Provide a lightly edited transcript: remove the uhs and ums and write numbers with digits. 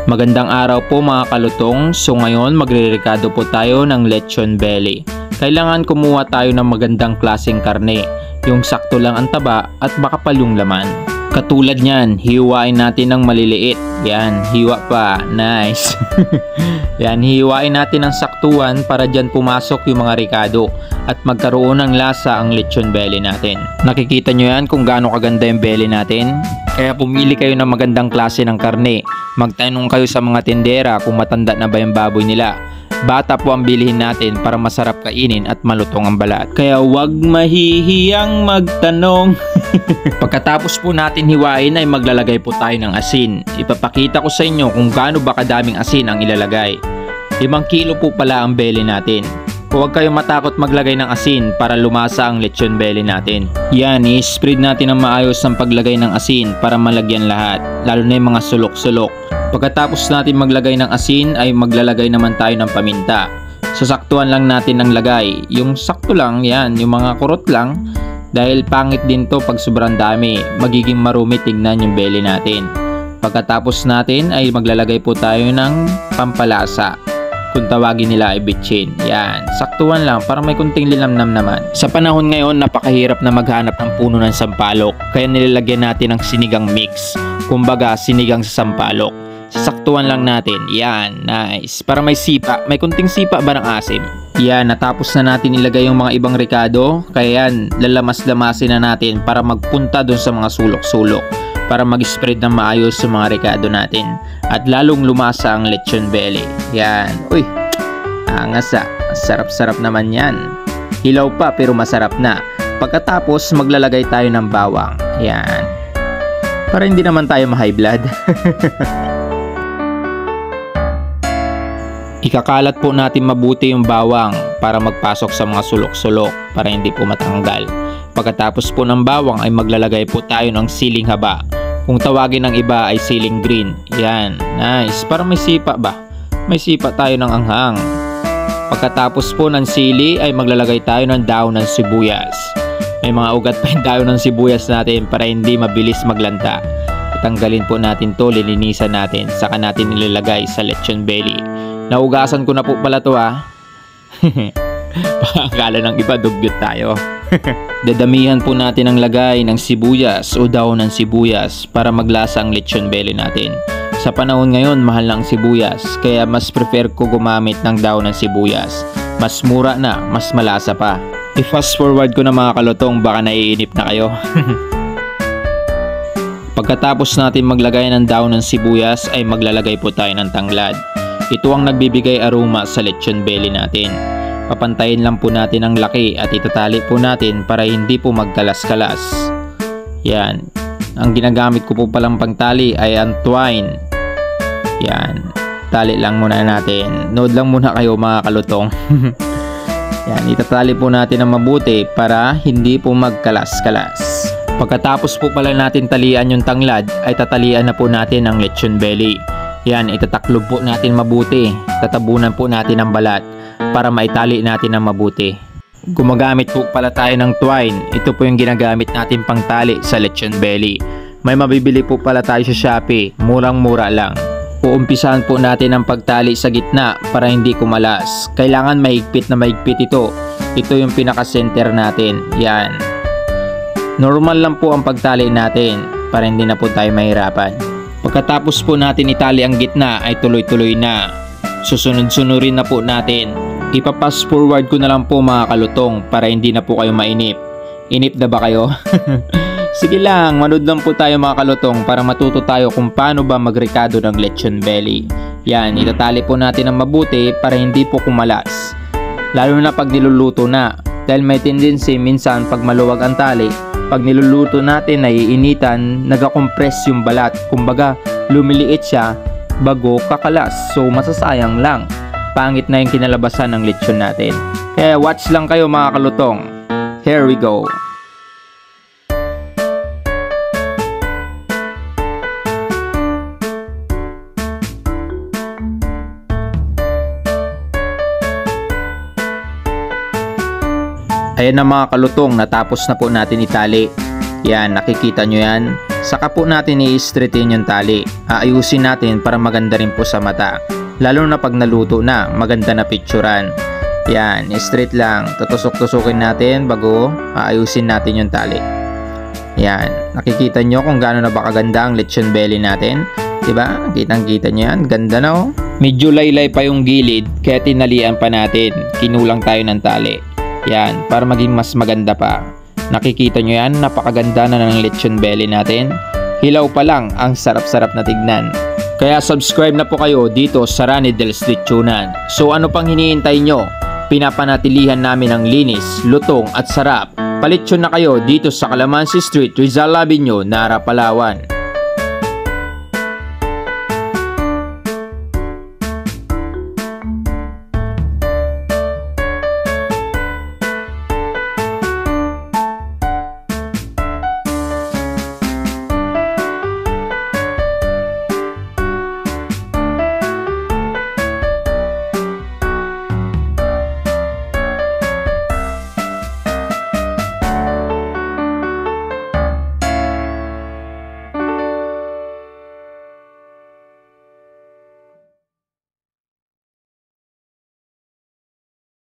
Magandang araw po mga kalutong. So ngayon magre-rekado po tayo ng lechon belly. Kailangan kumuha tayo ng magandang klaseng karne, yung sakto lang ang taba at makapal yung laman. Katulad niyan, hiwain natin ng maliliit. Yan, hiwa pa. Nice. Yan, hiwain natin ng saktuan para dyan pumasok yung mga rekado at magkaroon ng lasa ang lechon belly natin. Nakikita nyo yan kung gaano kaganda yung belly natin? Kaya pumili kayo ng magandang klase ng karne. Magtanong kayo sa mga tindera kung matanda na ba yung baboy nila. Bata po ang bilihin natin para masarap kainin at malutong ang balat. Kaya huwag mahihiyang magtanong. Pagkatapos po natin hiwain ay maglalagay po tayo ng asin. Ipapakita ko sa inyo kung gaano ba kadaming asin ang ilalagay. 5 kilo po pala ang belly natin. Huwag kayong matakot maglagay ng asin para lumasa ang lechon belly natin. Yan, i-spread natin ng maayos ang paglagay ng asin para malagyan lahat, lalo na yung mga sulok-sulok. Pagkatapos natin maglagay ng asin ay maglalagay naman tayo ng paminta. Sasaktuhan lang natin ang lagay. Yung sakto lang, yan, yung mga kurot lang. Dahil pangit din to pag sobrang dami, magiging marumi tignan yung belly natin. Pagkatapos natin ay maglalagay po tayo ng pampalasa. Kung tawagin nila ay bitchin. Yan, saktuhan lang para may kunting linamnam naman. Sa panahon ngayon, napakahirap na maghanap ng puno ng sampalok. Kaya nilalagyan natin ng sinigang mix. Kumbaga, sinigang sa sampalok. Sasaktuhan lang natin. Yan, nice. Para may sipa. May kunting sipa ba ng asim? Yan, natapos na natin ilagay yung mga ibang rekado. Kaya yan, lalamas-lamasin na natin para magpunta dun sa mga sulok-sulok. Para mag-spread ng maayos sa mga rekado natin. At lalong lumasa ang lechon belly. Yan. Uy, angas ah. Sarap-sarap naman yan. Hilaw pa pero masarap na. Pagkatapos, maglalagay tayo ng bawang. Yan. Para hindi naman tayo ma-high blood. Ikakalat po natin mabuti yung bawang para magpasok sa mga sulok-sulok para hindi po matanggal. Pagkatapos po ng bawang ay maglalagay po tayo ng siling haba. Kung tawagin ng iba ay siling green. Yan, nice. Para may sipa ba? May sipa tayo ng anghang. Pagkatapos po ng sili ay maglalagay tayo ng daon ng sibuyas. May mga ugat pa yung daon ng sibuyas natin para hindi mabilis maglanta. Tanggalin po natin to, lilinisan natin, saka natin nilalagay sa lechon belly. Naugasan ko na po pala to ah. Akala ng iba dugyot tayo. Dadamihan po natin ang lagay ng sibuyas o daon ng sibuyas para maglasa ang lechon belly natin. Sa panahon ngayon, mahal na ang sibuyas, kaya mas prefer ko gumamit ng daon ng sibuyas. Mas mura na, mas malasa pa. I-fast forward ko na mga kalutong, baka naiinip na kayo. Pagkatapos natin maglagay ng daon ng sibuyas ay maglalagay po tayo ng tanglad. Ito ang nagbibigay aroma sa lechon belly natin. Papantayin lang po natin ang laki at itatali po natin para hindi po magkalas-kalas. Yan. Ang ginagamit ko po palang pangtali ay ang twine. Yan. Tali lang muna natin. Nood lang muna kayo mga kalutong. Yan. Itatali po natin ng mabuti para hindi po magkalas-kalas. Pagkatapos po pala natin talian yung tanglad ay tatalian na po natin ang lechon belly. Yan, itataklob po natin mabuti. Tatabunan po natin ang balat para maitali natin ng mabuti. Gumagamit po pala tayo ng twine. Ito po yung ginagamit natin pang tali sa lechon belly. May mabibili po pala tayo sa Shopee. Murang-mura lang. Uumpisahan po natin ang pagtali sa gitna para hindi kumalas. Kailangan mahigpit na mahigpit ito. Ito yung pinaka-center natin. Yan. Normal lang po ang pagtali natin para hindi na po tayo mahirapan. Pagkatapos po natin itali ang gitna ay tuloy-tuloy na. Susunod-sunurin na po natin. Ipapass forward ko na lang po mga kalutong para hindi na po kayo mainip. Inip na ba kayo? Sige lang, manood lang po tayo mga kalutong para matuto tayo kung paano ba magrekado ng lechon belly. Yan, itatali po natin ng mabuti para hindi po kumalas. Lalo na pag niluluto na. Dahil may tendency minsan pag maluwag ang tali, pag niluluto natin naiinitan, nagakompress yung balat. Kumbaga, lumiliit siya bago kakalas. So, masasayang lang. Pangit na yung kinalabasan ng lechon natin. Kaya watch lang kayo mga kalutong. Here we go. Ayan na mga kalutong, natapos na po natin itali. Yan, nakikita nyo yan. Saka po natin i-straighten yung tali. Aayusin natin para maganda rin po sa mata. Lalo na pag naluto na, maganda na picturean. Yan, straight lang. Tutusok-tusukin natin bago aayusin natin yung tali. Yan, nakikita nyo kung gaano na ba kaganda ang lechon belly natin. Diba? Kitang-kita nyo yan. Ganda na oh. Medyo laylay pa yung gilid kaya tinalian pa natin. Kinulang tayo ng tali. Yan, para maging mas maganda pa. Nakikita nyo yan, napakaganda na ng lechon belly natin. Hilaw pa lang, ang sarap-sarap na tignan. Kaya subscribe na po kayo dito sa Rani Del's Lechonan. So ano pang hinihintay nyo? Pinapanatilihan namin ang linis, lutong at sarap. Palitsyon na kayo dito sa Calamansi Street, Rizal Avenue, Nara, Palawan.